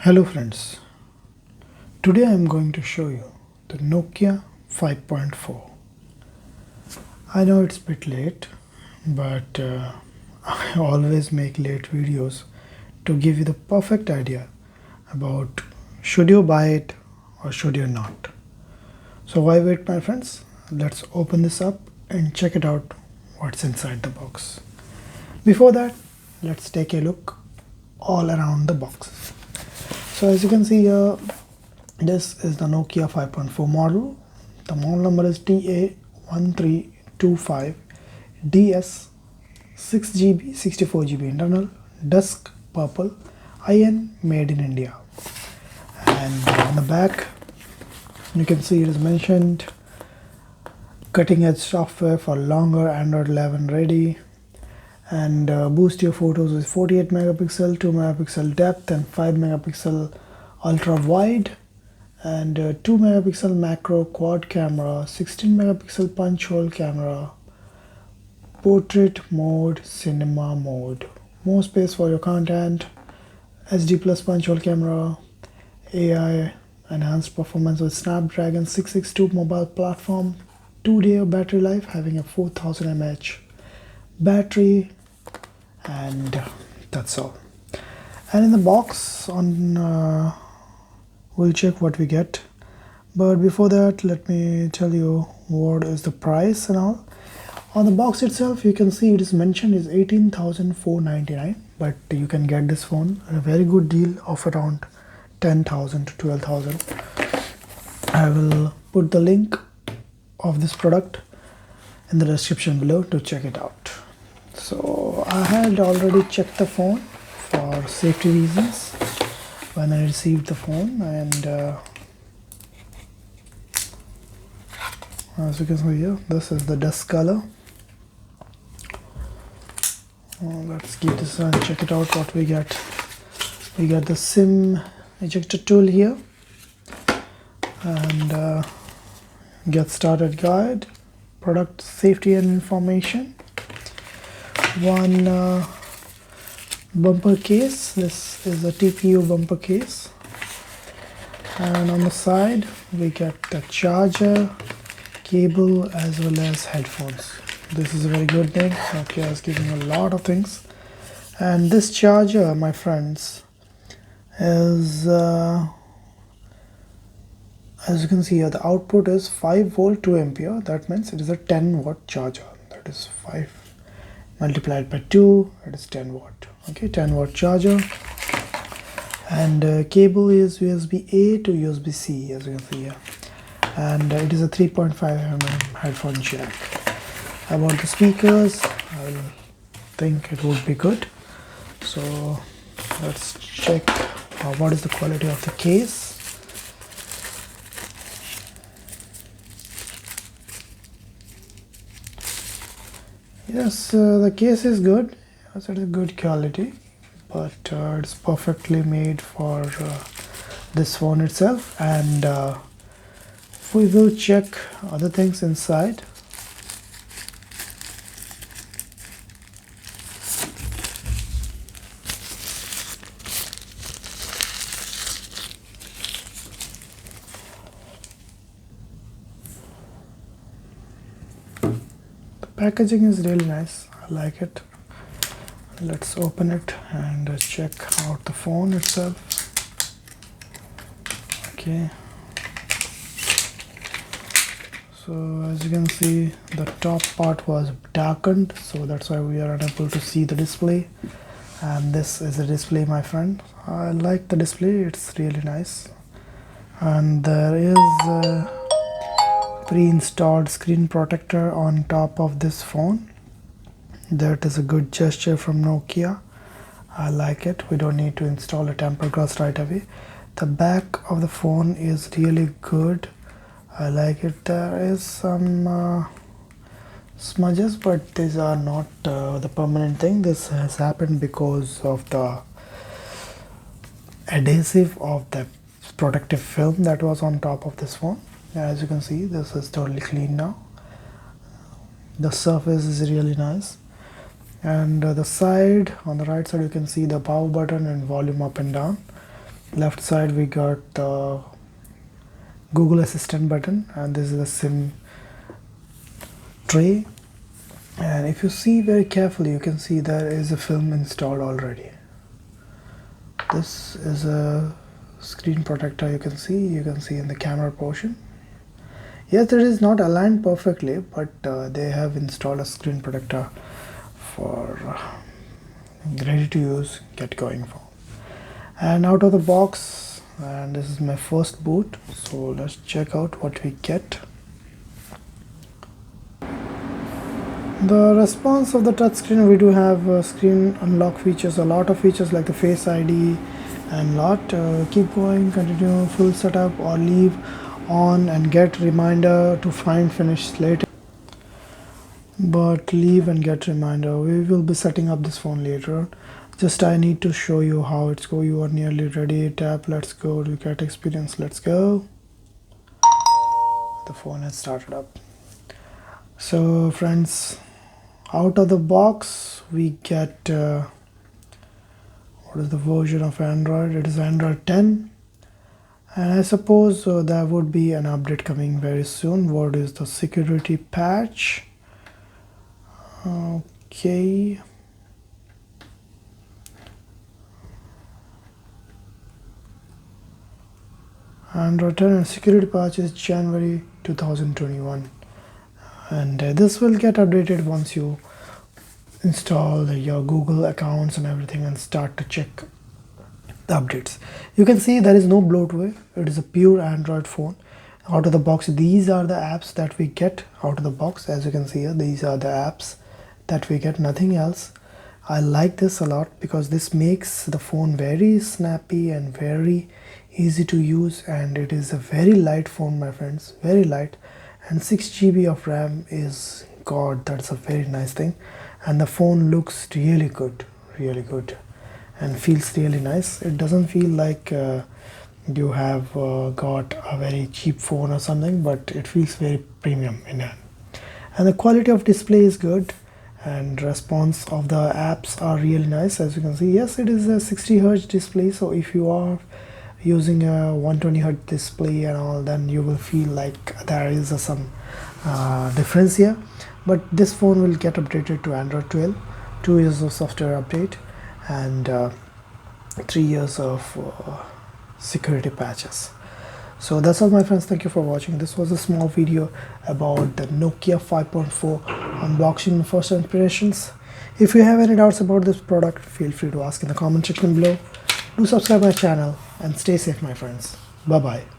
Hello friends, today I am going to show you the Nokia 5.4. I know it's a bit late, but I always make late videos to give you the perfect idea about should you buy it or should you not. So why wait, my friends? Let's open this up and check it out what's inside the box. Before that, let's take a look all around the box. So as you can see here, this is the Nokia 5.4 model. The model number is TA1325DS, 6GB, 64GB internal, dusk purple, IN made in India. And on the back, you can see it is mentioned cutting edge software for longer, Android 11 ready, and boost your photos with 48 megapixel, 2 megapixel depth and 5 megapixel ultra wide, and 2 megapixel macro quad camera, 16 megapixel punch hole camera, portrait mode, cinema mode, more space for your content, SD plus punch hole camera, AI enhanced performance with Snapdragon 662 mobile platform, 2-day battery life, having a 4000 mAh battery, and that's all. And in the box we'll check what we get, but before that let me tell you what is the price and all. On the box itself you can see it is mentioned is 18,499, but you can get this phone at a very good deal of around 10,000 to 12,000. I will put the link of this product in the description below to check it out. So I had already checked the phone for safety reasons when I received the phone, and as you can see here, this is the dusk color. Let's keep this and check it out what we get. We got the SIM ejector tool here, and get started guide, product safety and information, one bumper case. This is a TPU bumper case, and on the side we get the charger, cable as well as headphones. This is a very good thing. Nokia is giving a lot of things. And this charger, my friends, is as you can see here, the output is 5 volt 2 ampere. That means it is a 10 watt charger. That is 5 multiplied by 2, it is 10 watt. Okay, 10 watt charger. And cable is USB A to USB C, as you can see here. And it is a 3.5 mm headphone jack. About the speakers, I think it would be good. So let's check what is the quality of the case. Yes, the case is good. Yes, it is good quality, but it's perfectly made for this phone itself. And we will check other things inside. Packaging is really nice. I like it. Let's open it and check out the phone itself. Okay. So as you can see, the top part was darkened, so that's why we are unable to see the display. And this is the display, my friend. I like the display. It's really nice. And there is pre-installed screen protector on top of this phone. That is a good gesture from Nokia. I like it. We don't need to install a tempered glass right away. The back of the phone is really good. I like it. There is some smudges, but these are not the permanent thing. This has happened because of the adhesive of the protective film that was on top of this phone. As you can see, this is totally clean now. The surface is really nice. And the side, on the right side, you can see the power button and volume up and down. Left side we got the Google Assistant button, and this is the SIM tray. And if you see very carefully, you can see there is a film installed already. This is a screen protector. You can see in the camera portion. Yes, it is not aligned perfectly, but they have installed a screen protector for ready to use, get going for. And out of the box, and this is my first boot, so let's check out what we get. The response of the touchscreen, we do have screen unlock features, a lot of features like the Face ID and lot. Keep going, continue, full setup, or leave on and get reminder to find finish later. But leave and get reminder, we will be setting up this phone later on. Just I need to show you how it's go. You are nearly ready. Tap, let's go. Look at experience, let's go. The phone has started up. So friends, out of the box we get what is the version of Android? It is Android 10, and I suppose there would be an update coming very soon. What is the security patch? Okay, Android 10 and security patch is January 2021, and this will get updated once you install your Google accounts and everything and start to check the updates. You can see there is no bloatware. It is a pure Android phone. Out of the box, these are the apps that we get out of the box. As you can see here, these are the apps that we get, nothing else. I like this a lot because this makes the phone very snappy and very easy to use, and it is a very light phone, my friends, very light. And 6 GB of RAM is, god, that's a very nice thing. And the phone looks really good, and feels really nice. It doesn't feel like you have got a very cheap phone or something, but it feels very premium in hand. And the quality of display is good, and response of the apps are really nice. As you can see, yes, it is a 60 Hz display, so if you are using a 120 Hz display and all, then you will feel like there is some difference here. But this phone will get updated to Android 12, 2 years of software update, and 3 years of security patches. So that's all, my friends. Thank you for watching. This was a small video about the Nokia 5.4 unboxing first impressions. If you have any doubts about this product, feel free to ask in the comment section below. Do subscribe my channel and stay safe, my friends. Bye bye.